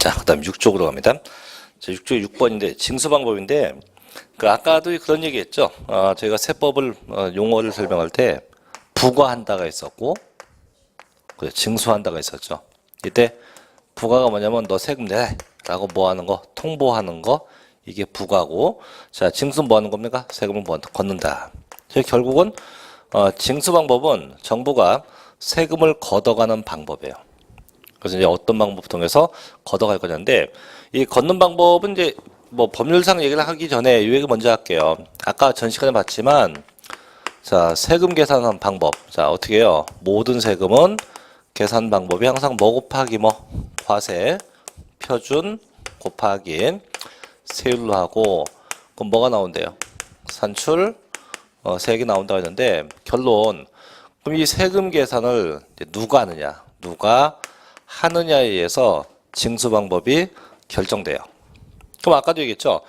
자, 그 다음 6쪽으로 갑니다. 자, 6쪽 6번인데, 징수 방법인데, 아까도 그런 얘기 했죠. 저희가 세법을, 용어를 설명할 때, 부과한다가 있었고, 징수한다가 있었죠. 이때, 부과가 뭐냐면, 너 세금 내. 라고 뭐 하는 거, 통보하는 거, 이게 부과고, 자, 징수는 뭐 하는 겁니까? 세금을 뭐 걷는다. 결국은, 징수 방법은 정부가 세금을 걷어가는 방법이에요. 그래서 이제 어떤 방법 통해서 걷어갈 거냐인데, 이 걷는 방법은 이제 뭐 법률상 얘기를 하기 전에 이 얘기 먼저 할게요. 아까 전 시간에 봤지만, 자, 세금 계산하는 방법. 자, 어떻게 해요? 모든 세금은 계산 방법이 항상 뭐 곱하기 뭐, 과세, 표준 곱하기 세율로 하고, 그럼 뭐가 나온대요? 산출, 세액이 나온다고 했는데, 결론. 그럼 이 세금 계산을 이제 누가 하느냐? 누가 하느냐에 의해서 징수 방법이 결정돼요. 그럼 아까도 얘기했죠.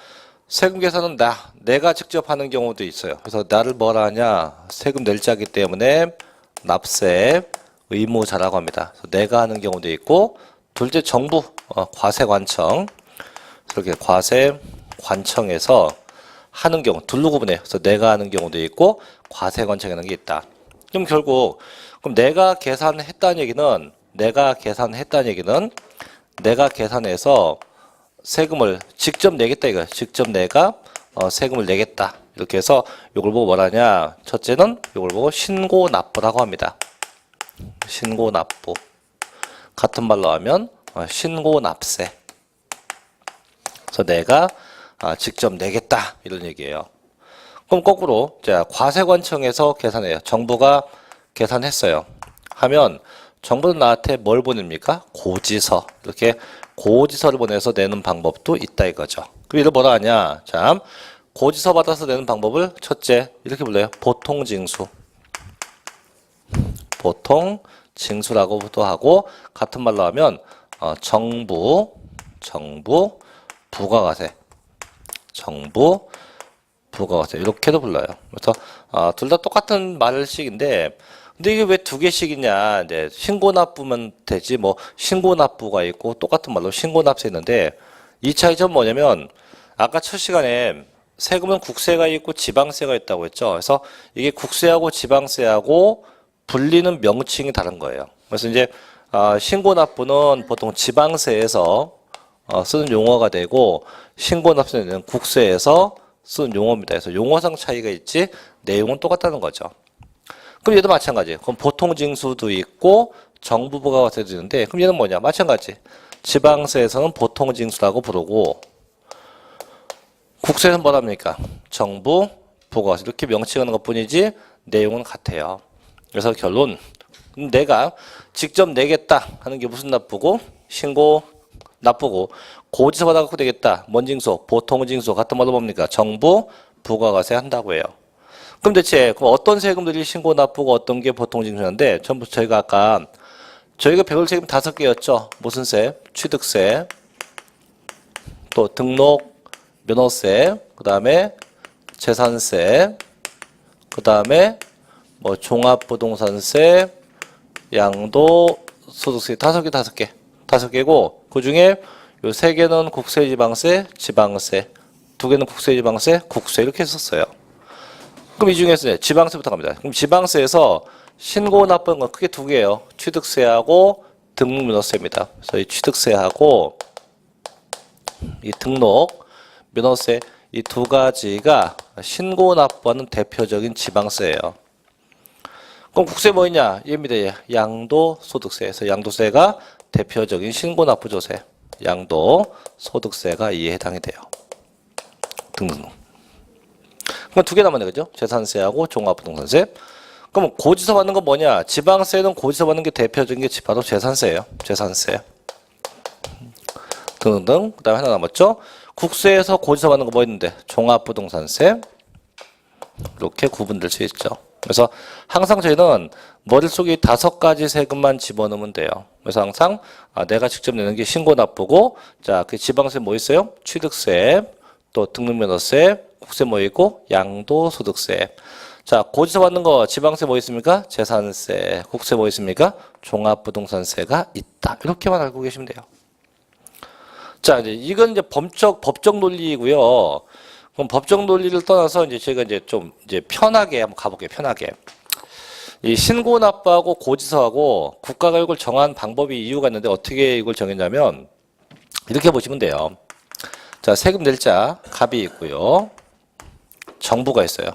세금 계산은 내가 직접 하는 경우도 있어요. 그래서 나를 뭐라 하냐? 세금 낼 자기 때문에 납세 의무자라고 합니다. 그래서 내가 하는 경우도 있고, 둘째 정부 과세관청, 이렇게 과세관청에서 하는 경우 둘로 구분해요. 그래서 내가 하는 경우도 있고 과세관청에 하는 게 있다. 그럼 결국 그럼 내가 계산했다는 얘기는 내가 계산해서 세금을 직접 내겠다 이거야. 직접 내가 세금을 내겠다. 이렇게 해서 이걸 보고 뭐라냐? 첫째는 이걸 보고 신고납부라고 합니다. 신고납부. 같은 말로 하면 신고납세. 그래서 내가 직접 내겠다 이런 얘기예요. 그럼 거꾸로 자, 과세관청에서 계산해요. 정부가 계산했어요. 하면 정부는 나한테 뭘 보냅니까? 고지서. 이렇게 고지서를 보내서 내는 방법도 있다 이거죠. 그럼 이걸 뭐라 하냐? 자, 고지서 받아서 내는 방법을 첫째 이렇게 불러요. 보통징수. 보통징수라고도 하고 같은 말로 하면 정부 부가가세. 정부 부가가세 이렇게도 불러요. 그래서 둘 다 똑같은 말식인데 근데 이게 왜 두 개씩이냐? 이제 신고납부면 되지 뭐 신고납부가 있고 똑같은 말로 신고납세 있는데 이 차이점은 뭐냐면 아까 첫 시간에 세금은 국세가 있고 지방세가 있다고 했죠. 그래서 이게 국세하고 지방세하고 불리는 명칭이 다른 거예요. 그래서 이제 신고납부는 보통 지방세에서 쓰는 용어가 되고 신고납세는 국세에서 쓰는 용어입니다. 그래서 용어상 차이가 있지 내용은 똑같다는 거죠. 그럼 얘도 마찬가지. 그럼 보통징수도 있고 정부부가세도 있는데 그럼 얘는 뭐냐? 마찬가지. 지방세에서는 보통징수라고 부르고 국세는 뭐랍니까? 정부부가세 이렇게 명칭하는 것뿐이지 내용은 같아요. 그래서 결론 내가 직접 내겠다 하는 게 무슨 납부고 신고 납부고 고지서 받아갖고 내겠다. 뭔 징수? 보통징수 같은 말로 뭡니까? 정부 부가가세 한다고 해요. 그럼 대체 어떤 세금들이 신고 납부고 어떤 게 보통징수인데 전부 저희가 배울 세금 5개였죠. 무슨 세? 취득세, 또 등록 면허세, 그 다음에 재산세, 그 다음에 뭐 종합부동산세, 양도소득세 5개. 5개고 그 중에 요 3개는 국세지방세, 지방세, 2개는 국세지방세, 국세 이렇게 했었어요. 그럼 이 중에서 지방세부터 갑니다. 그럼 지방세에서 신고 납부한 건 크게 2개예요. 취득세하고 등록면허세입니다. 그래서 이 취득세하고 이 등록 면허세 이 2가지가 신고 납부하는 대표적인 지방세예요. 그럼 국세 뭐있냐? 얘입니다. 양도소득세에서 양도세가 대표적인 신고납부조세, 양도소득세가 이에 해당이 돼요. 등등. 그럼 2개 남았네, 그죠? 재산세하고 종합부동산세. 그럼 고지서 받는 건 뭐냐? 지방세는 고지서 받는 게 대표적인 게 바로 재산세예요. 재산세. 등등. 그 다음에 하나 남았죠? 국세에서 고지서 받는 거 뭐 있는데? 종합부동산세. 이렇게 구분될 수 있죠. 그래서 항상 저희는 머릿속에 5가지 세금만 집어넣으면 돼요. 그래서 항상 내가 직접 내는 게 신고납부고 자, 그 지방세 뭐 있어요? 취득세, 또 등록면허세, 국세 뭐 있고 양도소득세. 자, 고지서 받는 거 지방세 뭐 있습니까? 재산세, 국세 뭐 있습니까? 종합부동산세가 있다. 이렇게만 알고 계시면 돼요. 자, 이건 이제 법적 논리이고요. 그럼 법적 논리를 떠나서 이제 제가 이제 좀 이제 편하게 한번 가볼게요. 편하게. 이 신고 납부하고 고지서하고 국가가 이걸 정한 방법이 이유가 있는데 어떻게 이걸 정했냐면 이렇게 보시면 돼요. 자, 세금 낼 자 갑이 있고요. 정부가 있어요.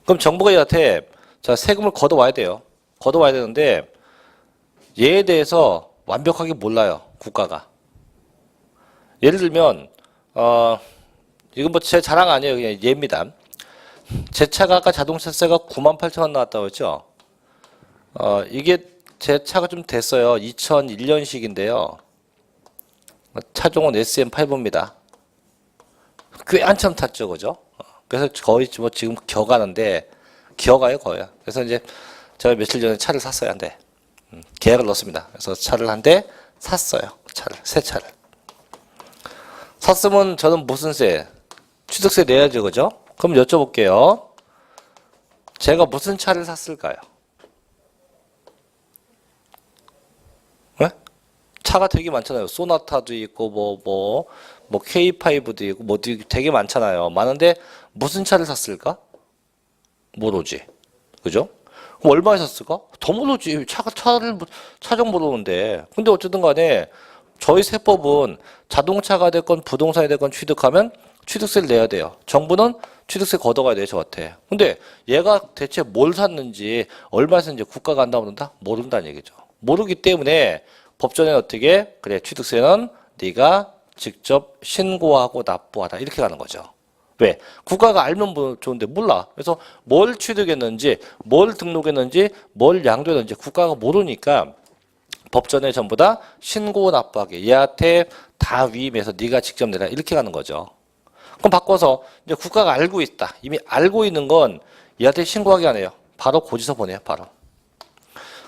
그럼 정부가 얘한테 자, 세금을 걷어와야 돼요. 걷어와야 되는데 얘에 대해서 완벽하게 몰라요. 국가가. 예를 들면 이건 뭐 제 자랑 아니에요. 그냥 예입니다. 제 차가 아까 자동차세가 98,000원 나왔다고 했죠. 이게 제 차가 좀 됐어요. 2001년식인데요. 차종은 SM8부입니다. 꽤 한참 탔죠, 그죠? 그래서 거의 뭐 지금 기어가는데 기어가요, 거의. 그래서 이제 제가 며칠 전에 차를 샀어요, 한 대. 계약을 넣었습니다. 그래서 차를 한 대 샀어요. 새 차를. 샀으면 저는 무슨 세? 취득세 내야죠, 그죠? 그럼 여쭤볼게요. 제가 무슨 차를 샀을까요? 네? 차가 되게 많잖아요. 소나타도 있고, 뭐 K5도 있고, 뭐 되게 많잖아요. 많은데, 무슨 차를 샀을까? 모르지. 그죠? 그럼 얼마에 샀을까? 더 모르지. 차정 모르는데. 근데 어쨌든 간에, 저희 세법은 자동차가 됐건 부동산이 됐건 취득하면 취득세를 내야 돼요. 정부는 취득세 걷어가야 돼요, 저한테. 근데 얘가 대체 뭘 샀는지, 얼마 샀는지 국가가 안다 모른다? 모른다는 얘기죠. 모르기 때문에 법전에는 어떻게? 그래, 취득세는 네가 직접 신고하고 납부하라. 이렇게 가는 거죠. 왜? 국가가 알면 좋은데 몰라. 그래서 뭘 취득했는지, 뭘 등록했는지, 뭘 양도했는지 국가가 모르니까 법전에 전부 다 신고 납부하게. 얘한테 다 위임해서 네가 직접 내라. 이렇게 가는 거죠. 그럼 바꿔서 이제 국가가 알고 있다. 이미 알고 있는 건 얘한테 신고하게 안 해요. 바로 고지서 보내요. 바로.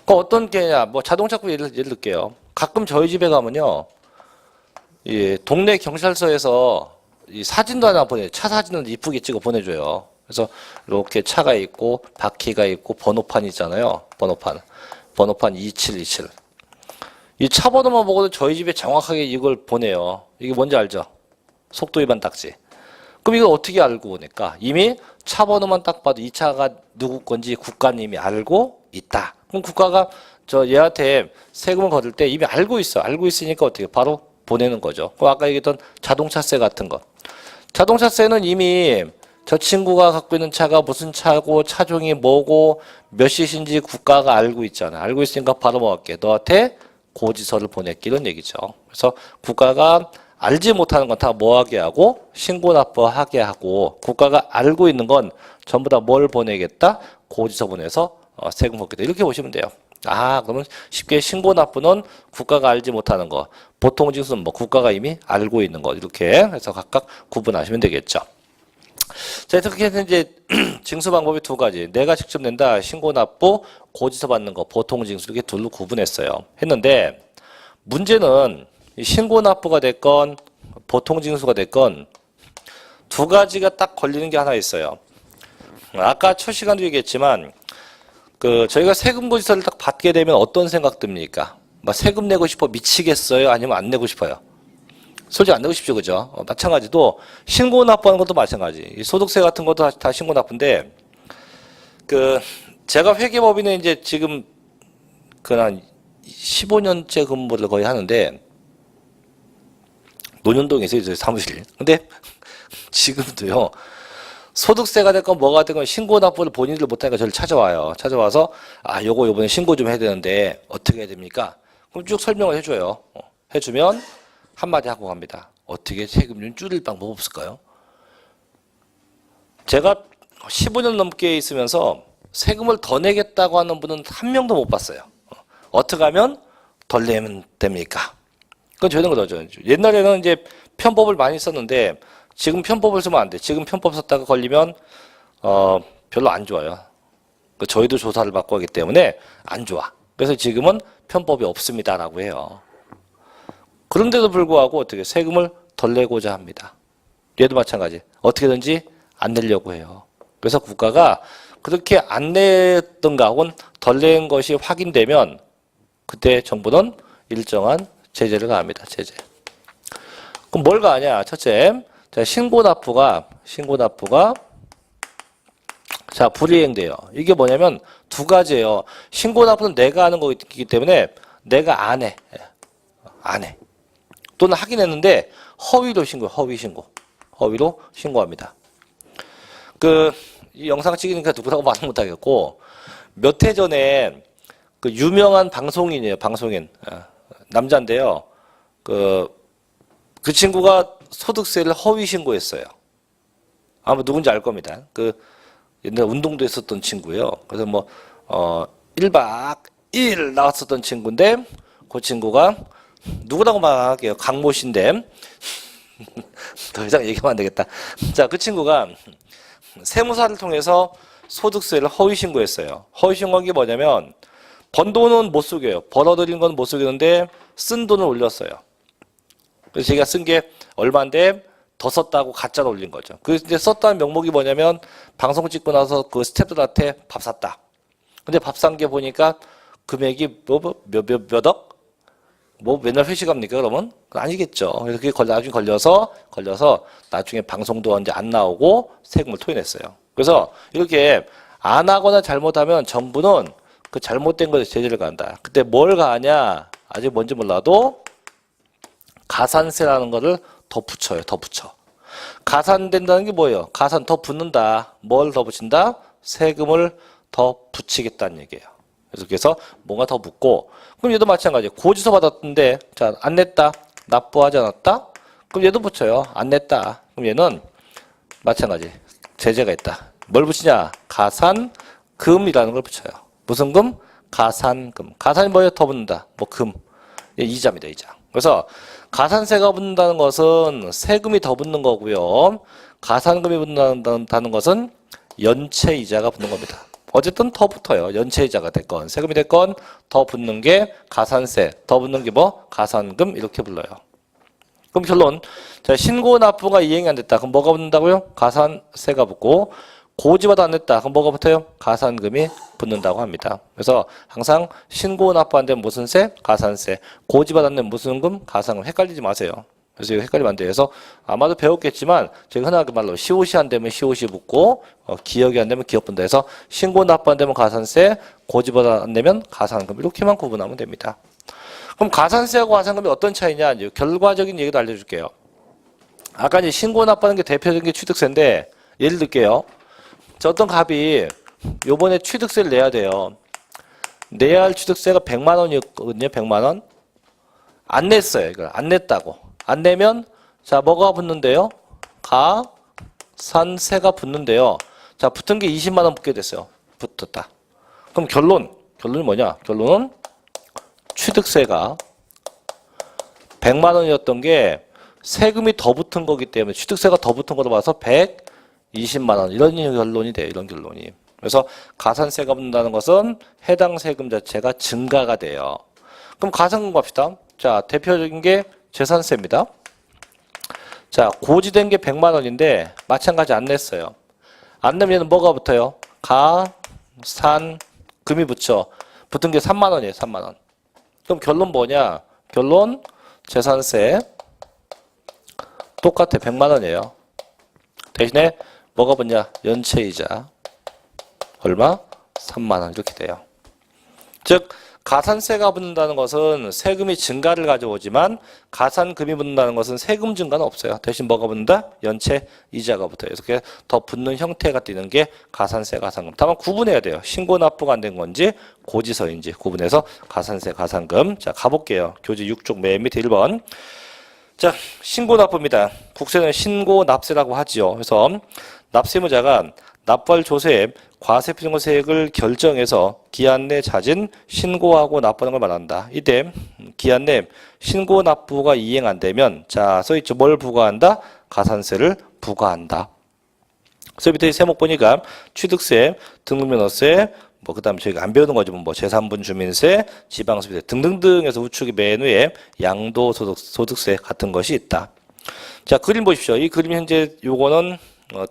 그 어떤 게냐? 뭐 자동차국 예를 들게요. 가끔 저희 집에 가면요, 이 동네 경찰서에서 이 사진도 하나 보내. 차 사진을 이쁘게 찍어 보내줘요. 그래서 이렇게 차가 있고 바퀴가 있고 번호판 있잖아요. 번호판 2727. 이 차 번호만 보고도 저희 집에 정확하게 이걸 보내요. 이게 뭔지 알죠? 속도 위반 딱지. 그럼 이걸 어떻게 알고 오니까 이미 차 번호만 딱 봐도 이 차가 누구 건지 국가는 이미 알고 있다. 그럼 국가가 저 얘한테 세금을 거둘 때 이미 알고 있어. 알고 있으니까 어떻게 바로 보내는 거죠. 그럼 아까 얘기했던 자동차세 같은 거. 자동차세는 이미 저 친구가 갖고 있는 차가 무슨 차고 차종이 뭐고 몇 시신지 국가가 알고 있잖아. 알고 있으니까 바로 뭐 할게. 너한테 고지서를 보냈기 이런 얘기죠. 그래서 국가가 알지 못하는 건 다 뭐하게 하고 신고 납부하게 하고 국가가 알고 있는 건 전부 다 뭘 보내겠다? 고지서 보내서 세금 걷겠다. 이렇게 보시면 돼요. 아, 그러면 쉽게 신고 납부는 국가가 알지 못하는 거, 보통 징수는 뭐 국가가 이미 알고 있는 거 이렇게 해서 각각 구분하시면 되겠죠. 자, 이렇게 해서 이제 징수 방법이 두 가지. 내가 직접 낸다, 신고 납부, 고지서 받는 거, 보통 징수 이렇게 둘로 구분했어요. 했는데 문제는 신고 납부가 됐건 보통 징수가 됐건 두 가지가 딱 걸리는 게 하나 있어요. 아까 첫 시간도 얘기했지만 저희가 세금 고지서를 딱 받게 되면 어떤 생각 듭니까? 막 세금 내고 싶어 미치겠어요? 아니면 안 내고 싶어요? 솔직히 안 내고 싶죠, 그죠? 마찬가지도 신고 납부하는 것도 마찬가지. 이 소득세 같은 것도 다 신고 납부인데 제가 회계법인에 이제 지금 한 15년째 근무를 거의 하는데 논현동에 있어요, 저희 사무실. 근데 지금도요. 소득세가 됐건 뭐가 됐건 신고 납부를 본인들 못하니까 저를 찾아와요. 찾아와서 요거 요번에 신고 좀 해야 되는데 어떻게 해야 됩니까? 그럼 쭉 설명을 해줘요. 해주면 한마디 하고 갑니다. 어떻게 세금 좀 줄일 방법 없을까요? 제가 15년 넘게 있으면서 세금을 더 내겠다고 하는 분은 한 명도 못 봤어요. 어떻게 하면 덜 내면 됩니까? 그건 저는 그러죠. 옛날에는 이제 편법을 많이 썼는데 지금 편법을 쓰면 안 돼. 지금 편법 썼다가 걸리면 별로 안 좋아요. 저희도 조사를 받고 하기 때문에 안 좋아. 그래서 지금은 편법이 없습니다라고 해요. 그런데도 불구하고 어떻게 세금을 덜 내고자 합니다. 얘도 마찬가지. 어떻게든지 안 내려고 해요. 그래서 국가가 그렇게 안 냈던가 혹은 덜 낸 것이 확인되면 그때 정부는 일정한 제재를 가합니다. 제재. 그럼 뭘 가하냐? 첫째, 자, 신고납부가 자, 불이행돼요. 이게 뭐냐면 두 가지예요. 신고납부는 내가 하는 거기 때문에 내가 안 해. 또는 하긴 했는데 허위로 허위로 신고합니다. 이 영상 찍으니까 누구라고 말은 못하겠고, 몇 해 전에 그 유명한 방송인이에요. 방송인. 남자인데요. 그 친구가 소득세를 허위 신고했어요. 아마 누군지 알 겁니다. 옛날 운동도 했었던 친구예요. 그래서 1박 2일 나왔었던 친구인데, 그 친구가 누구라고 말할게요. 강모 씨인데, 더 이상 얘기하면 안 되겠다. 자, 그 친구가 세무사를 통해서 소득세를 허위 신고했어요. 허위 신고한 게 뭐냐면, 번 돈은 못 속여요. 벌어들인 건 못 속이는데, 쓴 돈을 올렸어요. 그래서 제가 쓴 게 얼마인데, 더 썼다고 가짜로 올린 거죠. 근데 썼다는 명목이 뭐냐면, 방송 찍고 나서 그 스태프들한테 밥 샀다. 근데 밥 산 게 보니까 금액이 몇 억? 맨날 회식합니까, 그러면? 아니겠죠. 그래서 그게 나중에 걸려서 나중에 방송도 이제 안 나오고 세금을 토해냈어요. 그래서 이렇게 안 하거나 잘못하면 정부는 그 잘못된 것에 제재를 가한다. 그때 뭘 가하냐? 아직 뭔지 몰라도 가산세라는 거를 더 붙여요. 가산된다는 게 뭐예요? 가산 더 붙는다. 뭘 더 붙인다? 세금을 더 붙이겠다는 얘기예요. 그래서 뭔가 더 붙고, 그럼 얘도 마찬가지예요. 고지서 받았는데, 자, 안 냈다. 납부하지 않았다. 그럼 얘도 붙여요. 안 냈다. 그럼 얘는 마찬가지. 제재가 있다. 뭘 붙이냐? 가산금이라는 걸 붙여요. 무슨 금? 가산금. 가산이 뭐예요? 더 붙는다. 금. 이자입니다. 이자. 그래서 가산세가 붙는다는 것은 세금이 더 붙는 거고요. 가산금이 붙는다는 것은 연체이자가 붙는 겁니다. 어쨌든 더 붙어요. 연체이자가 됐건 세금이 됐건 더 붙는 게 가산세, 더 붙는 게 가산금 이렇게 불러요. 그럼 결론, 자, 신고납부가 이행이 안 됐다. 그럼 뭐가 붙는다고요? 가산세가 붙고, 고지받아 안 냈다. 그럼 뭐가 붙어요? 가산금이 붙는다고 합니다. 그래서 항상 신고납부 안 되면 무슨 세? 가산세. 고지받아 안 내면 무슨 금? 가산금. 헷갈리지 마세요. 그래서 이거 헷갈리면 안 돼요. 그래서 아마도 배웠겠지만 제가 흔하게 말로 시옷이 안 되면 시옷이 붙고 기억이 안 되면 기억 분다 해서 신고납부 안 되면 가산세, 고지받아 안 내면 가산금 이렇게만 구분하면 됩니다. 그럼 가산세하고 가산금이 어떤 차이냐? 이제 결과적인 얘기도 알려줄게요. 아까 이제 신고납부하는 게 대표적인 게 취득세인데 예를 들게요. 자, 어떤 갑이 요번에 취득세를 내야 돼요. 내야 할 취득세가 100만 원이었거든요. 100만 원. 안 냈어요. 이걸 안 냈다고. 안 내면 자, 뭐가 붙는데요? 가산세가 붙는데요. 자, 붙은 게 20만 원 붙게 됐어요. 붙었다. 그럼 결론이 뭐냐? 결론은 취득세가 100만 원이었던 게 세금이 더 붙은 거기 때문에 취득세가 더 붙은 거로 봐서 120만 원 이런 결론이 돼요. 이런 결론이. 그래서 가산세가 붙는다는 것은 해당 세금 자체가 증가가 돼요. 그럼 가산금 갑시다. 자, 대표적인 게 재산세입니다. 자, 고지된 게 100만 원인데 마찬가지 안 냈어요. 안 내면 얘는 뭐가 붙어요? 가산금이 붙여. 붙은 게 3만 원이에요. 3만 원. 그럼 결론 뭐냐? 결론 재산세 똑같아. 100만 원이에요. 대신에 뭐가 붙냐? 연체이자 얼마? 3만 원 이렇게 돼요. 즉 가산세가 붙는다는 것은 세금이 증가를 가져오지만 가산금이 붙는다는 것은 세금 증가는 없어요. 대신 뭐가 붙는다? 연체이자가 붙어요. 이렇게 더 붙는 형태가 띄는 게 가산세, 가산금. 다만 구분해야 돼요. 신고납부가 안 된 건지 고지서인지 구분해서 가산세, 가산금. 자, 가볼게요. 교재 6쪽 맨 밑에 1번. 자, 신고납부입니다. 국세는 신고납세라고 하지요. 그래서 납세무자가 납부할 조세, 과세표준세액을 결정해서 기한 내 자진 신고하고 납부하는 걸 말한다. 이때 기한 내 신고납부가 이행 안 되면 자, 써있죠. 뭘 부과한다? 가산세를 부과한다. 그래서 밑에 세목 보니까 취득세, 등록면허세, 그다음 저희가 안 배우는 거죠. 재산분 주민세, 지방소비세 등등등에서 우측이 맨 위에 양도소득세 같은 것이 있다. 자, 그림 보십시오. 이 그림 현재 요거는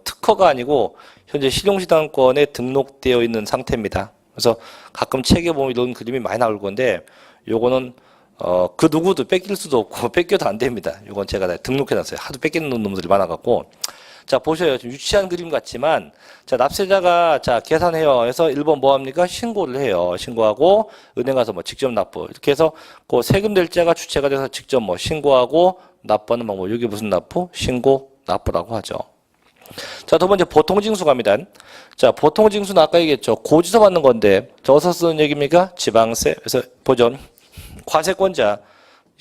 특허가 아니고 현재 실용시당권에 등록되어 있는 상태입니다. 그래서 가끔 책에 보면 이런 그림이 많이 나올 건데 요거는 그 누구도 뺏길 수도 없고 뺏겨도 안 됩니다. 이건 제가 다 등록해놨어요. 하도 뺏기는 놈들이 많아갖고. 자, 보셔요. 좀 유치한 그림 같지만, 자, 납세자가, 자, 계산해요. 해서 1번 뭐 합니까? 신고를 해요. 신고하고, 은행 가서 뭐 직접 납부. 이렇게 해서, 그 세금 낼자가 주체가 돼서 직접 뭐 신고하고, 납부하는 방법. 이게 무슨 납부? 신고, 납부라고 하죠. 자, 두 번째, 보통징수 갑니다. 자, 보통징수는 아까 얘기했죠. 고지서 받는 건데, 저 어디서 쓰는 얘기입니까? 지방세. 그래서, 보죠. 과세권자.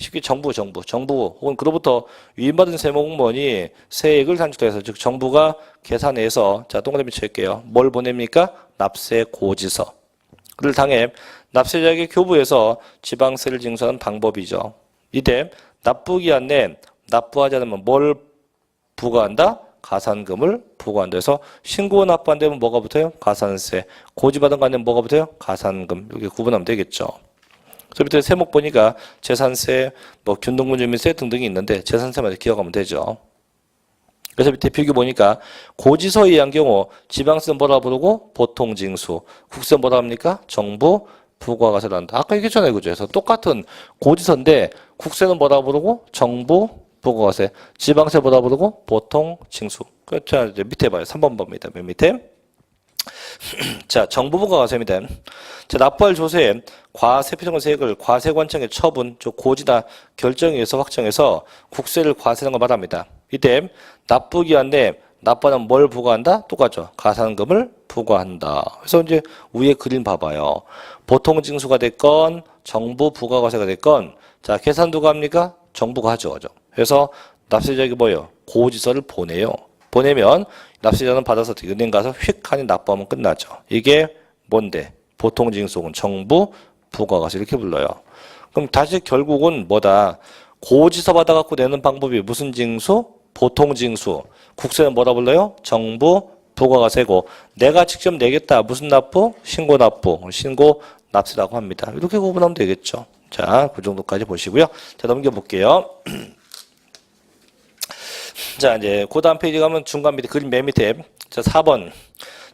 쉽게 정부 혹은 그로부터 위임받은 세무공무원이 세액을 산출해서 즉 정부가 계산해서 자 동그라미 칠게요. 뭘 보냅니까? 납세 고지서를 당해 납세자에게 교부해서 지방세를 징수하는 방법이죠. 이때 납부기한 내 납부하지 않으면 뭘 부과한다? 가산금을 부과한다. 그래서 신고 납부 안 되면 뭐가 붙어요? 가산세. 고지받은 거 안 되면 뭐가 붙어요? 가산금. 이렇게 구분하면 되겠죠. 그래서 밑에 세목 보니까 재산세, 뭐 균등분유민세 등등이 있는데 재산세만 기억하면 되죠. 그래서 밑에 비교 보니까 고지서에 의한 경우 지방세는 뭐라 부르고 보통징수, 국세는 뭐라 합니까? 정부 부과가세를 한다. 아까 얘기했잖아요, 그죠? 그래서 똑같은 고지서인데 국세는 뭐라 부르고 정부 부과가세, 지방세 뭐라 부르고 보통징수. 그렇죠. 이제 밑에 봐요. 3번 봅니다. 맨 밑에. 자, 정부부과가세입니다. 자, 납부할 조세에 과세표정한 세액을 과세관청의 처분, 즉 고지나 결정에 의해서 확정해서 국세를 과세하는 걸 말합니다. 이때 납부기한 내 납부하는 뭘 부과한다? 똑같죠. 가산금을 부과한다. 그래서 이제 위에 그림 봐봐요. 보통징수가 됐건 정부 부과과세가 됐건 자, 계산 누가 합니까? 정부가 하죠. 그래서 납세자에게 뭐예요? 고지서를 보내요. 보내면 납세자는 받아서 은행 가서 휙 하니 납부하면 끝나죠. 이게 뭔데? 보통징수는 정부 부과과세 이렇게 불러요. 그럼 다시 결국은 뭐다? 고지서 받아갖고 내는 방법이 무슨 징수? 보통징수. 국세는 뭐라 불러요? 정부 부과과세고 내가 직접 내겠다. 무슨 납부? 신고 납부. 신고 납세라고 합니다. 이렇게 구분하면 되겠죠. 자, 그 정도까지 보시고요. 자, 넘겨볼게요. 자, 이제 그 다음 페이지 가면 중간 밑에 그림 맨 밑에 자 4번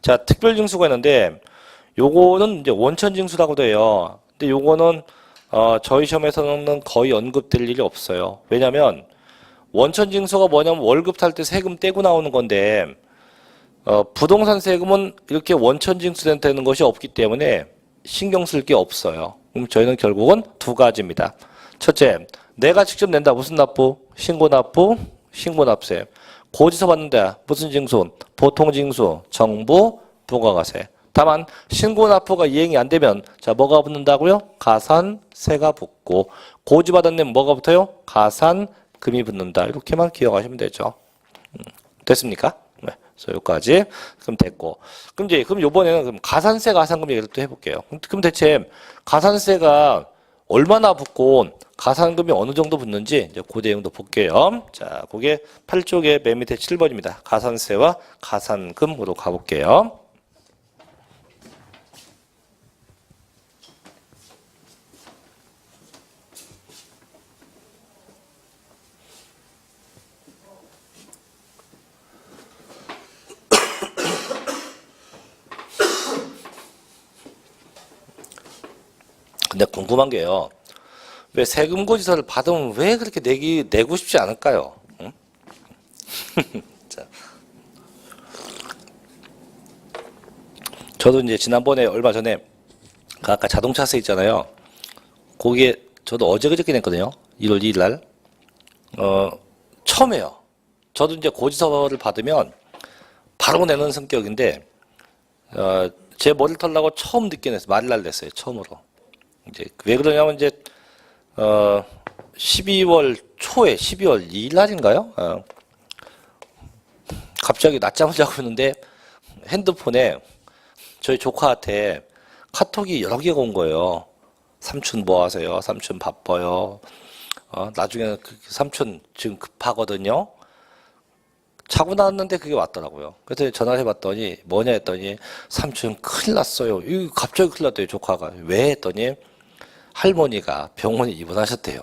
자 특별징수가 있는데 요거는 이제 원천징수라고도 해요. 근데 요거는 저희 시험에서는 거의 언급될 일이 없어요. 왜냐면 원천징수가 뭐냐면 월급 탈 때 세금 떼고 나오는 건데 부동산 세금은 이렇게 원천징수되는 것이 없기 때문에 신경 쓸 게 없어요. 그럼 저희는 결국은 두 가지입니다. 첫째, 내가 직접 낸다. 무슨 납부? 신고 납부, 신고납세. 고지서 받는다. 무슨 징수? 보통징수, 정부 부과과세. 다만 신고납부가 이행이 안 되면 자 뭐가 붙는다고요? 가산세가 붙고 고지 받은 데는 뭐가 붙어요? 가산금이 붙는다. 이렇게만 기억하시면 되죠. 됐습니까? 네. 그래서 여기까지 그럼 됐고. 그럼 요번에는 그럼 가산세 가산금 얘기를 또 해볼게요. 그럼 대체 가산세가 얼마나 붙고 가산금이 어느 정도 붙는지 이제 그 내용도 볼게요. 자, 그게 8쪽에 맨 밑에 7번입니다. 가산세와 가산금으로 가볼게요. 근데 궁금한 게요. 왜 세금고지서를 받으면 왜 그렇게 내고 싶지 않을까요? 응? 자. 저도 이제 지난번에 얼마 전에 그 아까 자동차세 있잖아요. 거기에 저도 어제 그저께 냈거든요. 1월 2일 날. 처음에요. 저도 이제 고지서를 받으면 바로 내는 성격인데 제 머리를 털라고 처음 늦게 냈어요. 말날 냈어요. 처음으로. 이제 왜 그러냐면 이제 12월 초에 12월 2일 날인가요? 갑자기 낮잠을 자고 있는데 핸드폰에 저희 조카한테 카톡이 여러 개가 온 거예요. 삼촌 뭐 하세요? 삼촌 바빠요. 나중에는 삼촌 지금 급하거든요. 자고 나왔는데 그게 왔더라고요. 그래서 전화를 해봤더니 뭐냐 했더니 삼촌 큰일 났어요. 이거 갑자기 큰일 났대요. 조카가. 왜 했더니 할머니가 병원에 입원하셨대요.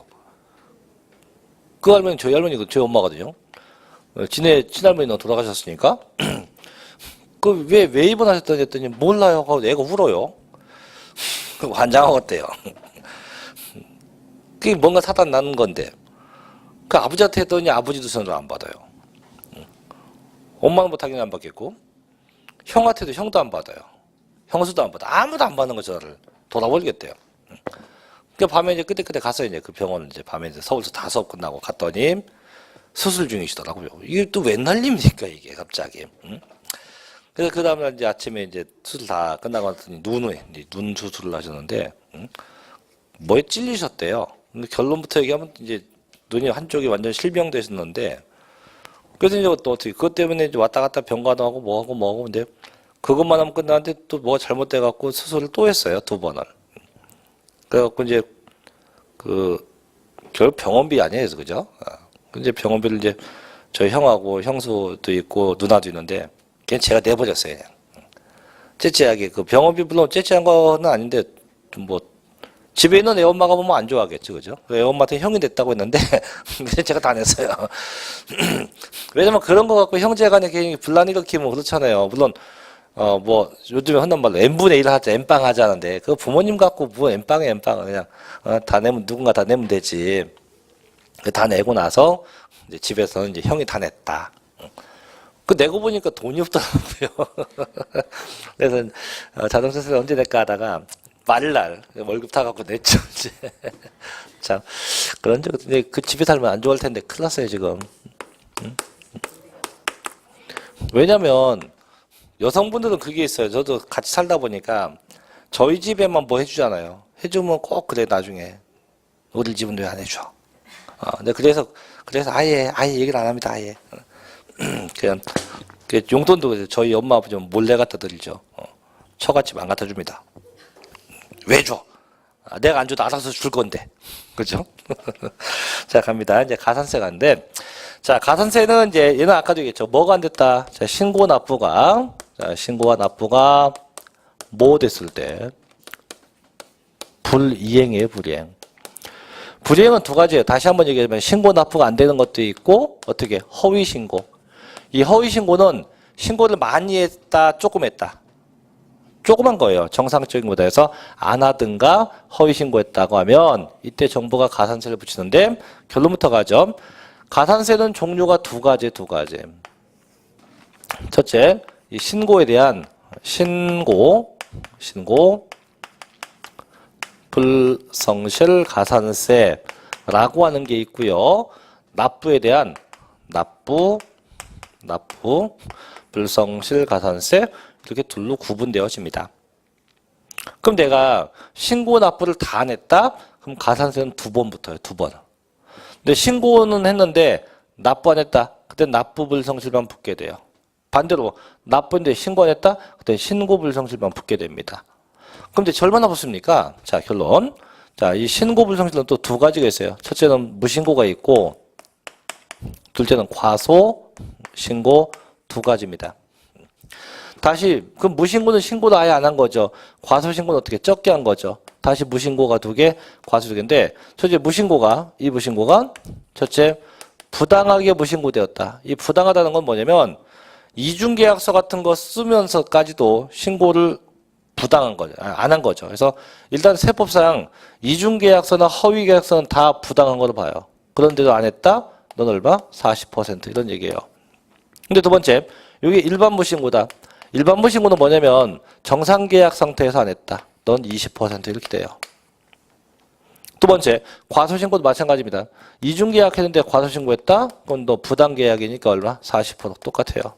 그 할머니 저희 할머니가 저희 엄마거든요. 친할머니는 돌아가셨으니까. 왜 입원하셨더니 했더니 몰라요 하고 애가 울어요. 환장하겠대요. 그게 뭔가 사단 나는 건데 그 아버지한테 했더니 아버지도 전화를 안 받아요. 엄마는 뭐 당연히 안 받겠고 형한테도 형도 안 받아요. 형수도 안 받아. 아무도 안 받는 거 전화를 돌아버리겠대요. 그 밤에 이제 그때 가서 이제 그 병원을 이제 밤에 이제 서울서 다 수업 끝나고 갔더니 수술 중이시더라고요. 이게 또 웬 난립니까 이게 갑자기. 그래서 그 다음날 이제 아침에 이제 수술 다 끝나고 났더니 눈 수술을 하셨는데 뭐에 찔리셨대요. 근데 결론부터 얘기하면 이제 눈이 한쪽이 완전 실명되셨는데 그래서 이제 또 어떻게 그것 때문에 이제 왔다 갔다 병가도 하고 뭐하고 근데 그것만 하면 끝나는데 또 뭐가 잘못돼 갖고 수술을 또 했어요 2번을. 그래갖고 이제 결국 병원비 아니에요, 그죠? 이제 병원비를 이제 저희 형하고 형수도 있고 누나도 있는데 그냥 제가 내버렸어요, 그냥. 째째하게 그 병원비 물론 째째한 거는 아닌데 좀 뭐 집에 있는 애 엄마가 보면 안 좋아하겠죠, 그죠? 애 엄마한테 형이 됐다고 했는데 제가 다 냈어요. 왜냐면 그런 거 갖고 형제간에 괜히 분란 일으키면 그렇잖아요. 물론 뭐 요즘에 흔한 말로 n분의 1 하자, n빵 하자는데 그 부모님 갖고 뭐 n빵에 n빵을 그냥 다 내면 누군가 다 내면 되지. 다 내고 나서 이제 집에서는 이제 형이 다 냈다. 그 내고 보니까 돈이 없더라고요. 그래서 자동차세를 언제 낼까 하다가 말날 월급 다 갖고 냈죠. 이제. 참 그런 적 근데 그 집에 살면 안 좋을 텐데 큰일 났어요 지금. 왜냐면 여성분들은 그게 있어요. 저도 같이 살다 보니까 저희 집에만 뭐 해주잖아요. 해주면 꼭 그래 나중에 우리 집은 왜 안 해줘. 근데 그래서 아예 얘기를 안 합니다. 아예 그냥 용돈도 저희 엄마 아버지 몰래 갖다 드리죠. 처갓집 안 갖다 줍니다. 왜 줘? 내가 안 줘도 알아서 줄 건데. 그죠? 자, 갑니다. 이제 가산세 가는데. 자, 가산세는 이제, 얘는 아까도 얘기했죠. 뭐가 안 됐다? 자, 신고 납부가. 자, 신고와 납부가 뭐 됐을 때? 불이행이에요, 불이행. 불이행은 두 가지예요. 다시 한번 얘기하면 신고 납부가 안 되는 것도 있고, 어떻게? 허위 신고. 이 허위 신고는 신고를 많이 했다, 조금 했다. 조그만 거예요. 정상적인 거다 해서 안 하든가 허위 신고했다고 하면 이때 정부가 가산세를 붙이는데 결론부터 가죠. 가산세는 종류가 두 가지. 첫째, 이 신고에 대한 신고 불성실 가산세라고 하는 게 있고요. 납부에 대한 납부 불성실 가산세 이렇게 둘로 구분되어집니다. 그럼 내가 신고 납부를 다 안 했다? 그럼 가산세는 2번 붙어요. 2번. 근데 신고는 했는데 납부 안 했다? 그때 납부 불성실만 붙게 돼요. 반대로 납부인데 신고 안 했다? 그때 신고 불성실만 붙게 됩니다. 그럼 이제 얼마나 붙습니까? 자, 결론. 자, 이 신고 불성실은 또 두 가지가 있어요. 첫째는 무신고가 있고 둘째는 과소 신고 두 가지입니다. 다시 그럼 무신고는 신고도 아예 안 한 거죠. 과소신고는 어떻게 적게 한 거죠. 다시 무신고가 2개, 과소 2개인데 첫째 이 무신고가 첫째 부당하게 무신고되었다. 이 부당하다는 건 뭐냐면 이중계약서 같은 거 쓰면서까지도 신고를 부당한 거죠. 안 한 거죠. 그래서 일단 세법상 이중계약서나 허위계약서는 다 부당한 걸로 봐요. 그런데도 안 했다? 넌 얼마? 40% 이런 얘기예요. 근데 두 번째, 이게 일반 무신고다. 일반 무신고는 뭐냐면 정상계약 상태에서 안 했다. 넌 20% 이렇게 돼요. 두 번째, 과소신고도 마찬가지입니다. 이중계약했는데 과소신고했다? 그건 너 부당계약이니까 얼마? 40% 똑같아요.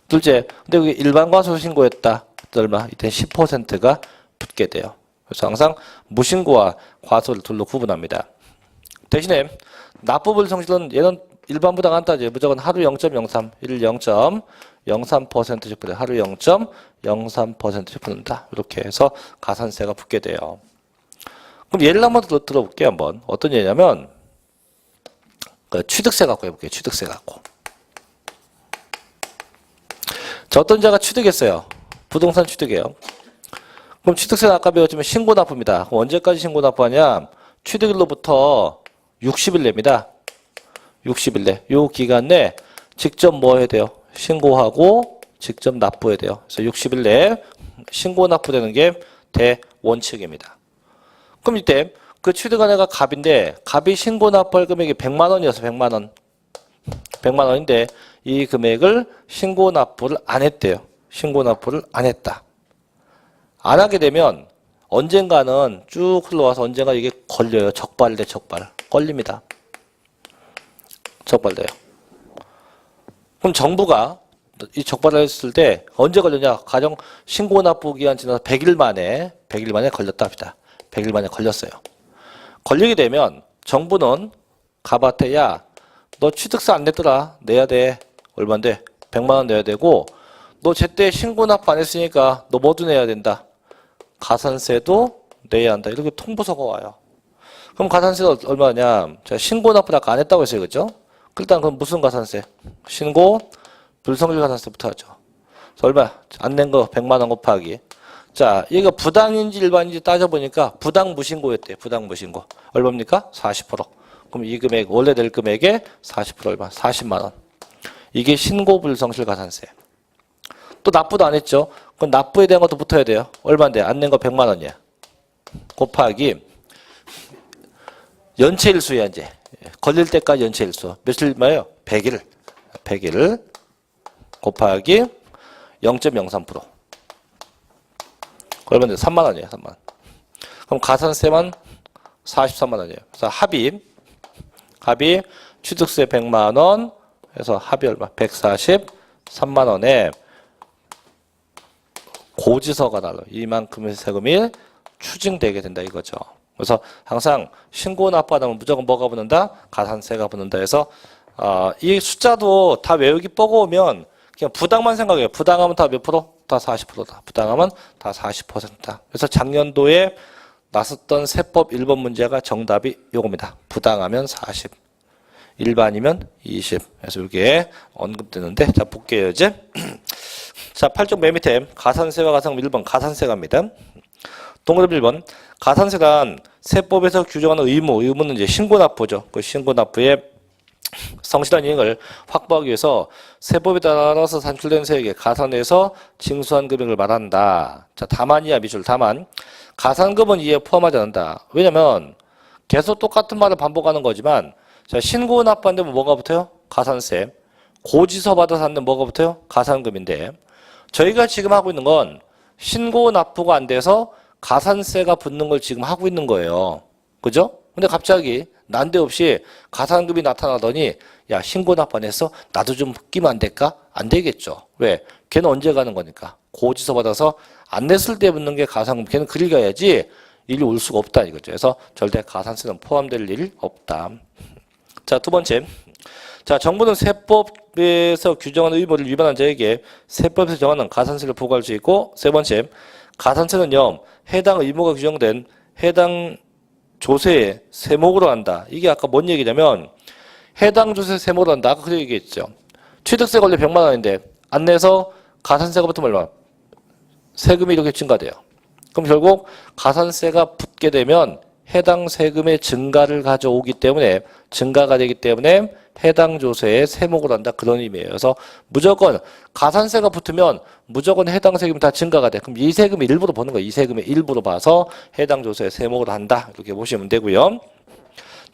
둘째, 근데 여기 일반 과소신고했다. 얼마? 이때 10%가 붙게 돼요. 그래서 항상 무신고와 과소를 둘로 구분합니다. 대신에 납부불성실은 얘는 일반 부당 안 따져요. 무조건 하루 0.03, 일 0.03%씩 붙어요. 하루 0.03%씩 붙는다. 이렇게 해서 가산세가 붙게 돼요. 그럼 예를 한번 들어볼게요. 한번 어떤 예냐면 그 취득세 갖고 해볼게요. 취득세 갖고. 자, 어떤 자가 취득했어요. 부동산 취득이에요. 그럼 취득세는 아까 배웠지만 신고 납부입니다. 그럼 언제까지 신고 납부하냐? 취득일로부터 60일 내입니다. 60일 내. 요 기간 내 직접 뭐 해야 돼요? 신고하고 직접 납부해야 돼요. 그래서 60일 내에 신고 납부되는 게 대원칙입니다. 그럼 이때 그 취득한 애가 갑인데 갑이 신고 납부할 금액이 100만 원이어서 100만 원. 100만 원인데 이 금액을 신고 납부를 안 했대요. 신고 납부를 안 했다. 안 하게 되면 언젠가는 쭉 흘러와서 언젠가 이게 걸려요. 적발돼 적발. 걸립니다. 적발돼요. 그럼 정부가 이 적발을 했을 때 언제 걸렸냐? 가령 신고 납부 기한 지나서 100일 만에 걸렸다 합니다. 100일 만에 걸렸어요. 걸리게 되면 정부는 갑한테 야, 너 취득세 안 냈더라. 내야 돼. 얼마인데? 100만 원 내야 되고 너 제때 신고 납부 안 했으니까 너 뭐도 내야 된다. 가산세도 내야 한다. 이렇게 통보서가 와요. 그럼 가산세가 얼마냐? 자, 신고 납부 아까 안 했다고 했어요. 그죠? 일단 그럼 무슨 가산세? 신고 불성질 가산세부터 하죠. 그래서 얼마? 안 낸 거 100만 원 곱하기. 자, 얘가 부당인지 일반인지 따져보니까 부당 무신고였대요. 부당 무신고. 얼마입니까? 40%. 그럼 이 금액, 원래 낼 금액의 40% 얼마? 40만 원. 이게 신고 불성실 가산세. 또 납부도 안 했죠. 그럼 납부에 대한 것도 붙어야 돼요. 얼마인데? 안 낸 거 100만 원이야. 곱하기 연체일수야 이제. 걸릴 때까지 연체일수. 며칠마요? 100일. 100일 곱하기 0.03%. 얼마인데? 3만 원이에요. 3만 원. 그럼 가산세만 43만 원이에요. 그래서 합이 취득세 100만 원 해서 합이 얼마? 143만 원에 고지서가 날라. 이만큼의 세금이 추징되게 된다 이거죠. 그래서 항상 신고 납부하면 무조건 뭐가 붙는다? 가산세가 붙는다 해서 이 숫자도 다 외우기 뻐고오면 그냥 부당만 생각해요. 부당하면 다 몇 프로? 다 40%다. 부당하면 다 40%다. 그래서 작년도에 나섰던 세법 1번 문제가 정답이 요겁니다. 부당하면 40, 일반이면 20. 그래서 이게 언급되는데 자 볼게요 이제. 자 8쪽 맨 밑에 가산세와 가상금 1번 가산세 갑니다. 동그라미 1번 가산세란 세법에서 규정하는 의무는 이제 신고납부죠. 그 신고납부의 성실한 이행을 확보하기 위해서 세법에 따라서 산출된 세액에 가산해서 징수한 금액을 말한다. 자 다만이야 미줄 다만 가산금은 이에 포함하지 않는다. 왜냐면 계속 똑같은 말을 반복하는 거지만 자 신고 납부하는데 뭐가 붙어요? 가산세. 고지서 받아서 하는데 뭐가 붙어요? 가산금인데 저희가 지금 하고 있는 건 신고 납부가 안 돼서 가산세가 붙는 걸 지금 하고 있는 거예요. 그죠? 근데 갑자기 난데없이 가산금이 나타나더니 야 신고 납부 안 했어? 나도 좀 끼면 안 될까? 안 되겠죠. 왜? 걔는 언제 가는 거니까. 고지서 받아서 안 냈을 때 붙는 게 가산금. 걔는 그리 가야지 일이 올 수가 없다 이거죠. 그래서 절대 가산세는 포함될 일이 없다. 자, 두 번째. 자, 정부는 세법에서 규정하는 의무를 위반한 자에게 세법에서 정하는 가산세를 부과할 수 있고, 세 번째, 가산세는요, 해당 의무가 규정된 해당 조세의 세목으로 한다. 이게 아까 뭔 얘기냐면, 해당 조세 세목으로 한다. 아까 그 얘기했죠. 취득세 권리 100만 원인데, 안 내서 가산세가 붙으면 얼마? 세금이 이렇게 증가돼요. 그럼 결국 가산세가 붙게 되면 해당 세금의 증가를 가져오기 때문에, 증가가 되기 때문에 해당 조세의 세목으로 한다. 그런 의미예요. 그래서 무조건 가산세가 붙으면 무조건 해당 세금이 다 증가가 돼. 그럼 이 세금의 일부로 보는 거예요. 이 세금의 일부로 봐서 해당 조세의 세목으로 한다. 이렇게 보시면 되고요.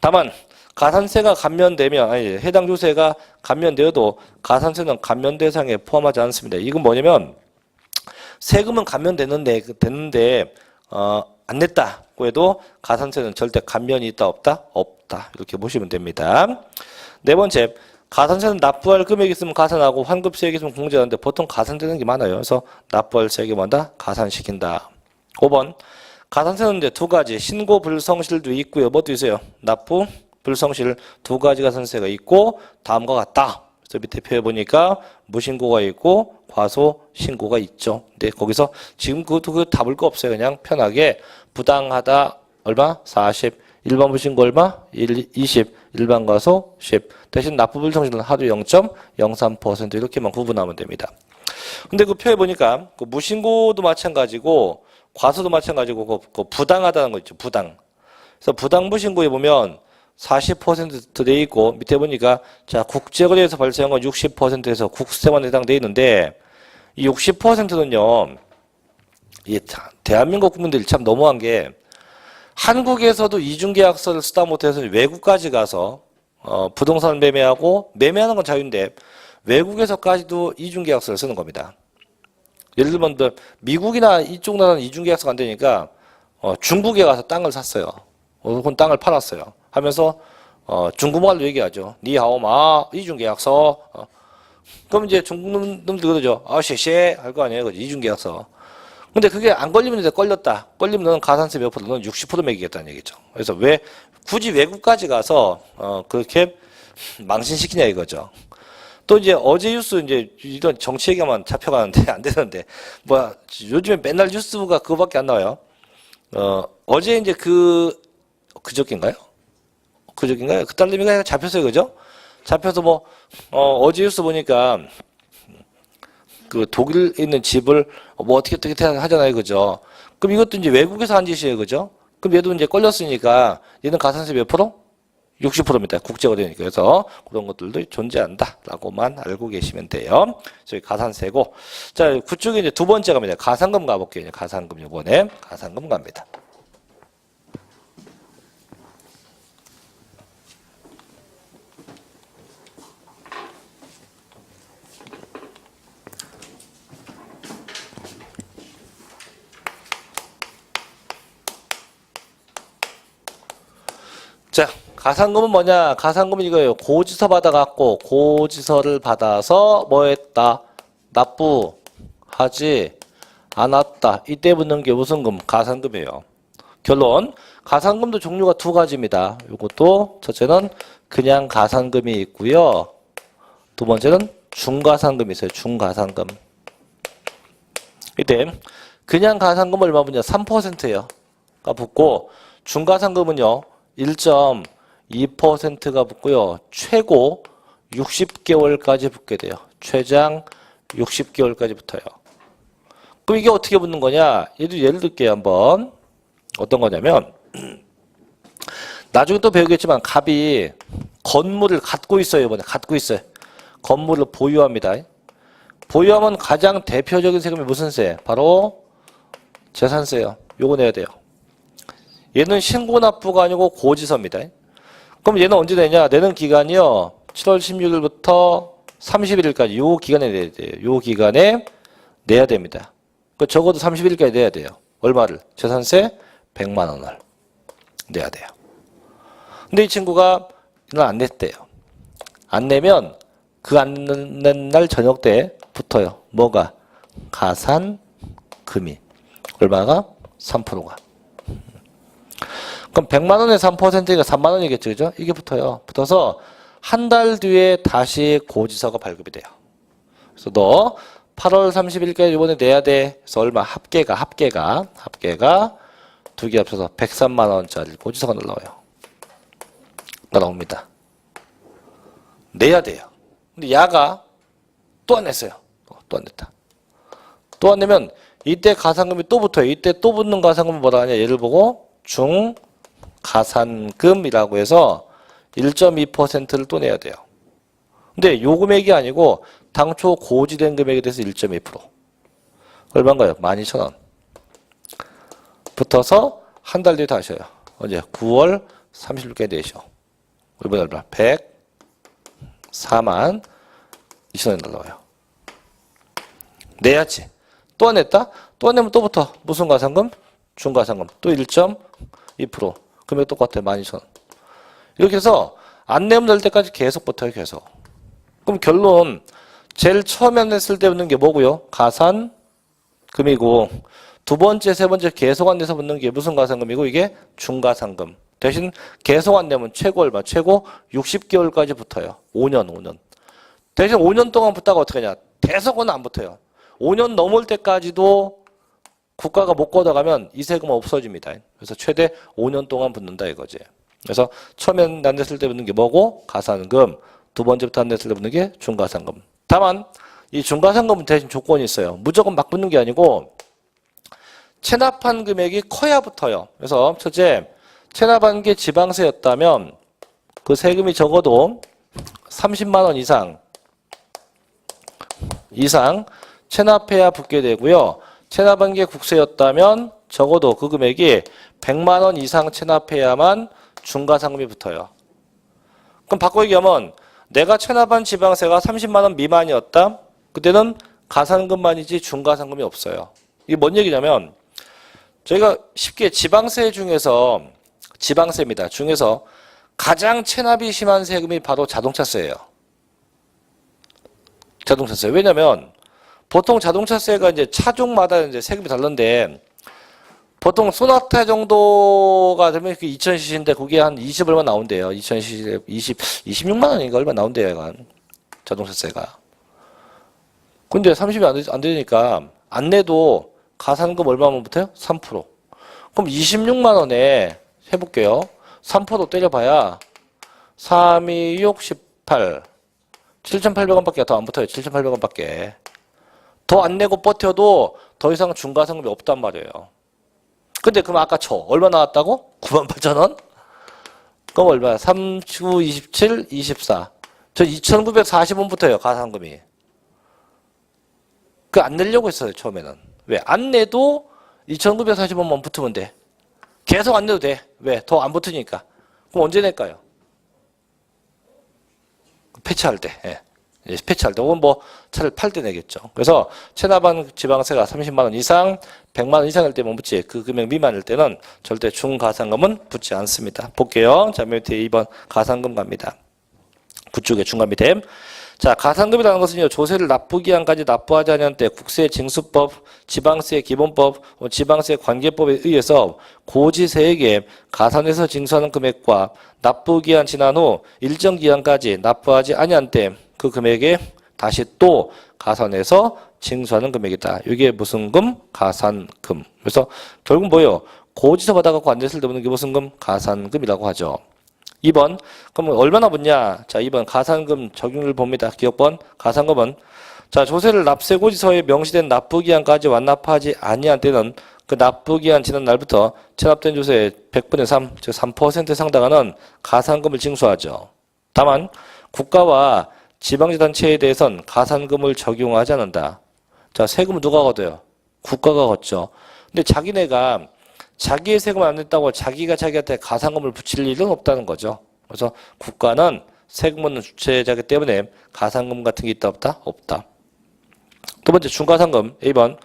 다만 가산세가 감면되면 아니 해당 조세가 감면되어도 가산세는 감면 대상에 포함하지 않습니다. 이건 뭐냐면 세금은 감면되는데 안 냈다고 해도 가산세는 절대 감면이 있다 없다? 없다. 이렇게 보시면 됩니다. 네 번째, 가산세는 납부할 금액이 있으면 가산하고 환급세액이 있으면 공제하는데 보통 가산되는 게 많아요. 그래서 납부할 세액이 뭐다? 가산시킨다. 5번, 가산세는 이제 두 가지, 신고 불성실도 있고요. 뭐도 있어요? 납부, 불성실 두 가지 가산세가 있고 다음과 같다. 그래서 밑에 표에 보니까 무신고가 있고 과소 신고가 있죠. 근데 거기서 지금 그것도 답을 거 없어요. 그냥 편하게 부당하다 얼마? 40. 일반 무신고 얼마? 20. 일반 과소 10. 대신 납부 불성실은 하루 0.03% 이렇게만 구분하면 됩니다. 근데 그 표에 보니까 그 무신고도 마찬가지고 과소도 마찬가지고 그 부당하다는 거 있죠. 부당. 그래서 부당 무신고에 보면 40% 돼 있고 밑에 보니까 자 국제거래에서 발생한 건 60%에서 국세만 해당돼 있는데 이 60%는요 이 대한민국 국민들이 참 너무한 게 한국에서도 이중계약서를 쓰다 못해서 외국까지 가서 부동산 매매하고 매매하는 건 자유인데 외국에서까지도 이중계약서를 쓰는 겁니다. 예를 들면 미국이나 이쪽 나라는 이중계약서가 안 되니까 중국에 가서 땅을 샀어요. 혹은 땅을 팔았어요. 하면서 중국말로 얘기하죠. 니하오마 이중계약서. 그럼 이제 중국 놈들 그러죠. 셰셰 할 거 아니에요. 그죠? 이중계약서. 근데 그게 안 걸리면 이제 걸렸다. 걸리면 너는 가산세 몇 프로, 너는 60% 매기겠다는 얘기죠. 그래서 왜 굳이 외국까지 가서 그렇게 망신시키냐 이거죠. 또 이제 어제 뉴스 이제 이런 정치 얘기만 잡혀가는데 안 되는데 뭐 요즘에 맨날 뉴스가 그거밖에 안 나와요. 어제 이제 그저께인가요? 그저께인가요? 그 딸내미가 잡혔어요, 그죠? 잡혀서 뭐 어제 뉴스 보니까 그 독일에 있는 집을 뭐 어떻게 하잖아요, 그죠? 그럼 이것도 이제 외국에서 한 짓이에요, 그죠? 그럼 얘도 이제 걸렸으니까 얘는 가산세 몇 프로? 60%입니다. 국제가 되니까. 그래서 그런 것들도 존재한다라고만 알고 계시면 돼요. 저희 가산세고. 자, 그쪽에 이제 두 번째 갑니다. 가산금 가볼게요. 이제 가산금 이번에 가산금 갑니다. 자, 가산금은 뭐냐? 가산금은 이거예요. 고지서 받아갖고 고지서를 받아서 뭐 했다? 납부하지 않았다. 이때 붙는 게 무슨 금? 가산금이에요. 결론, 가산금도 종류가 두 가지입니다. 이것도 첫째는 그냥 가산금이 있고요. 두 번째는 중가산금이 있어요. 중가산금. 이때 그냥 가산금 얼마 붙냐? 3%예요. 가 붙고 중가산금은요. 1.2%가 붙고요. 최고 60개월까지 붙게 돼요. 최장 60개월까지 붙어요. 그럼 이게 어떻게 붙는 거냐? 예를 들게요. 한번. 어떤 거냐면 나중에 또 배우겠지만 갑이 건물을 갖고 있어요. 이번에 갖고 있어요. 건물을 보유합니다. 보유하면 가장 대표적인 세금이 무슨 세? 바로 재산세예요. 요거 내야 돼요. 얘는 신고납부가 아니고 고지서입니다. 그럼 얘는 언제 내냐? 내는 기간이요. 7월 16일부터 31일까지 요 기간에 내야 돼요. 요 기간에 내야 됩니다. 그 적어도 31일까지 내야 돼요. 얼마를? 재산세 100만 원을 내야 돼요. 근데 이 친구가 이날 안 냈대요. 안 내면 그 안 낸 날 저녁 때 붙어요. 뭐가? 가산금이. 얼마가? 3%가. 그럼 100만 원에 3%가 3만 원이겠죠, 그죠? 이게 붙어요. 붙어서 한 달 뒤에 다시 고지서가 발급이 돼요. 그래서 너 8월 30일까지 이번에 내야 돼. 그래서 얼마? 합계가 두 개 합쳐서 103만 원짜리 고지서가 날라와요. 날아옵니다. 내야 돼요. 근데 야가 또 안 냈어요. 또 안 냈다. 또 안 내면 이때 가산금이 또 붙어요. 이때 또 붙는 가산금은 뭐라 하냐? 얘를 보고 중가산금이라고 해서 1.2%를 또 내야 돼요. 근데 요 금액이 아니고 당초 고지된 금액에 대해서 1.2%. 얼마인가요? 12,000원. 붙어서 한 달 뒤에 다시 해요. 언제? 9월 30일까지 내셔. 이번에 얼마? 104만 2천원이 날라와요. 내야지. 또 안 냈다? 또 안 내면 또 붙어. 무슨 가산금? 중가산금. 또 1.2%. 금액 똑같아요. 12,000원. 이렇게 해서 안 내면 될 때까지 계속 붙어요. 계속. 그럼 결론 제일 처음에 냈을 때 붙는 게 뭐고요? 가산금이고 두 번째, 세 번째 계속 안 내서 붙는 게 무슨 가산금이고 이게 중가산금. 대신 계속 안 내면 최고 얼마? 최고 60개월까지 붙어요. 5년. 대신 5년 동안 붙다가 어떻게 하냐? 계속은 안 붙어요. 5년 넘을 때까지도 국가가 못 걷어가면 이 세금은 없어집니다. 그래서 최대 5년 동안 붙는다 이거지. 그래서 처음엔 안 냈을 때 붙는 게 뭐고? 가산금. 두 번째부터 안 냈을 때 붙는 게 중가산금. 다만 이 중가산금은 대신 조건이 있어요. 무조건 막 붙는 게 아니고 체납한 금액이 커야 붙어요. 그래서 첫째, 체납한 게 지방세였다면 그 세금이 적어도 30만 원 이상 체납해야 붙게 되고요. 체납한 게 국세였다면 적어도 그 금액이 100만 원 이상 체납해야만 중과상금이 붙어요. 그럼 바꿔 얘기하면 내가 체납한 지방세가 30만 원 미만이었다? 그때는 가산금만이지 중과상금이 없어요. 이게 뭔 얘기냐면 저희가 쉽게 지방세 중에서 지방세입니다. 중에서 가장 체납이 심한 세금이 바로 자동차세예요. 자동차세. 왜냐면 보통 자동차세가 이제 차종마다 이제 세금이 다른데 보통 소나타 정도가 되면 2000cc인데 그게 한 20 얼마 나온대요. 2000cc 26만 원인가 얼마 나온대요. 약간 자동차세가. 근데 30이 안 되니까 안 내도 가산금 얼마만 붙어요? 3%. 그럼 26만 원에 해볼게요. 3% 때려봐야 3, 2, 6, 18. 7,800원밖에 더 안 붙어요. 7,800원밖에. 더 안 내고 버텨도 더 이상 중과상금이 없단 말이에요. 근데 그럼 아까 얼마 나왔다고? 98,000원? 그럼 얼마야? 3, 9, 27, 24. 저 2,940원 붙어요. 가산금이. 그 안 내려고 했어요. 처음에는. 왜? 안 내도 2,940원만 붙으면 돼. 계속 안 내도 돼. 왜? 더 안 붙으니까. 그럼 언제 낼까요? 폐차할 때. 예. 폐차할 때. 혹은 뭐 차를 팔 때 내겠죠. 그래서 체납한 지방세가 30만 원 이상, 100만 원 이상일 때만 붙지 그 금액 미만일 때는 절대 중가산금은 붙지 않습니다. 볼게요. 자, 밑에 2번 가산금 갑니다. 그쪽에 중간 밑에. 자, 가산금이라는 것은요, 조세를 납부기한까지 납부하지 않은 때 국세 징수법, 지방세 기본법, 지방세 관계법에 의해서 고지세에게 가산해서 징수하는 금액과 납부기한 지난 후 일정 기한까지 납부하지 아니한 때 그 금액에 다시 또 가산해서 징수하는 금액이다. 이게 무슨 금? 가산금. 그래서 결국 뭐예요? 고지서 받아갖고 안 냈을 때 붙는 게 무슨 금? 가산금이라고 하죠. 2번. 그럼 얼마나 붙냐? 자, 2번 가산금 적용률 봅니다. 기억번. 가산금은 자, 조세를 납세고지서에 명시된 납부기한까지 완납하지 아니한 때는 그 납부기한 지난 날부터 체납된 조세의 100분의 3, 즉 3%에 상당하는 가산금을 징수하죠. 다만 국가와 지방자치단체에 대해선 가산금을 적용하지 않는다. 자, 세금은 누가 걷어요? 국가가 걷죠. 근데 자기네가 자기의 세금을 안 냈다고 자기가 자기한테 가산금을 붙일 일은 없다는 거죠. 그래서 국가는 세금 걷는 주체자이기 때문에 가산금 같은 게 있다 없다? 없다. 두 번째 중과상금 A번.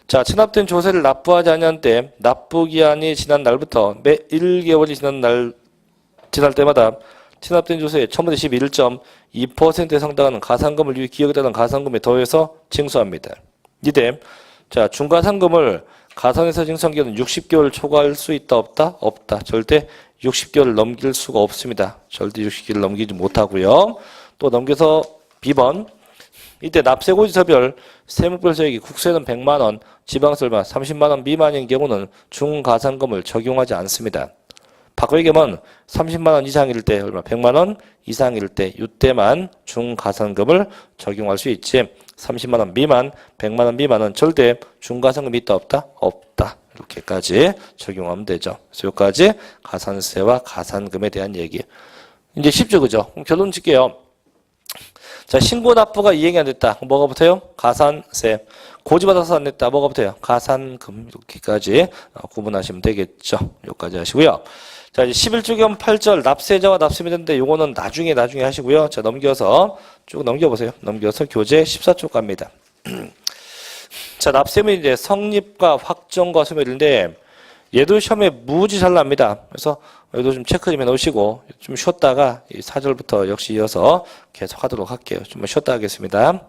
자, 체납된 조세를 납부하지 않은 때 납부기한이 지난 날부터 매 1개월이 지날 때마다 체납된 조세의 1011.2%에 상당하는 가산금을 위해 기억되는 가산금에 더해서 징수합니다. 이때 자, 중과상금을 가산해서 징수한 기간은 60개월 초과할 수 있다 없다? 없다. 절대 60개월을 넘길 수가 없습니다. 절대 60개월을 넘기지 못하고요. 또 넘겨서 B번. 이때 납세고지서별 세무별 세액이 국세는 100만 원, 지방세 얼마 30만 원 미만인 경우는 중가산금을 적용하지 않습니다. 바꿔 얘기하면 30만 원 이상일 때 얼마? 100만 원 이상일 때 이때만 중가산금을 적용할 수 있지 30만 원 미만, 100만 원 미만은 절대 중가산금이 있다 없다? 없다. 이렇게까지 적용하면 되죠. 그래서 여기까지 가산세와 가산금에 대한 얘기. 이제 쉽죠, 그죠? 그럼 결론 짓게요. 자, 신고 납부가 이행이 안 됐다. 뭐가 붙어요? 가산세. 고지받아서 안 냈다. 뭐가 붙어요? 가산금. 이렇게까지 구분하시면 되겠죠. 여기까지 하시고요. 자, 이제 11조경 8절 납세자와 납세미인데 요거는 나중에 하시고요. 자, 넘겨서 쭉 넘겨보세요. 넘겨서 교재 14쪽 갑니다. 자, 납세미 이제 성립과 확정과 소멸인데 얘도 시험에 무지 잘 납니다. 그래서 여기도 좀 체크 좀 해놓으시고 좀 쉬었다가 이 4절부터 역시 이어서 계속 하도록 할게요. 좀 쉬었다 하겠습니다.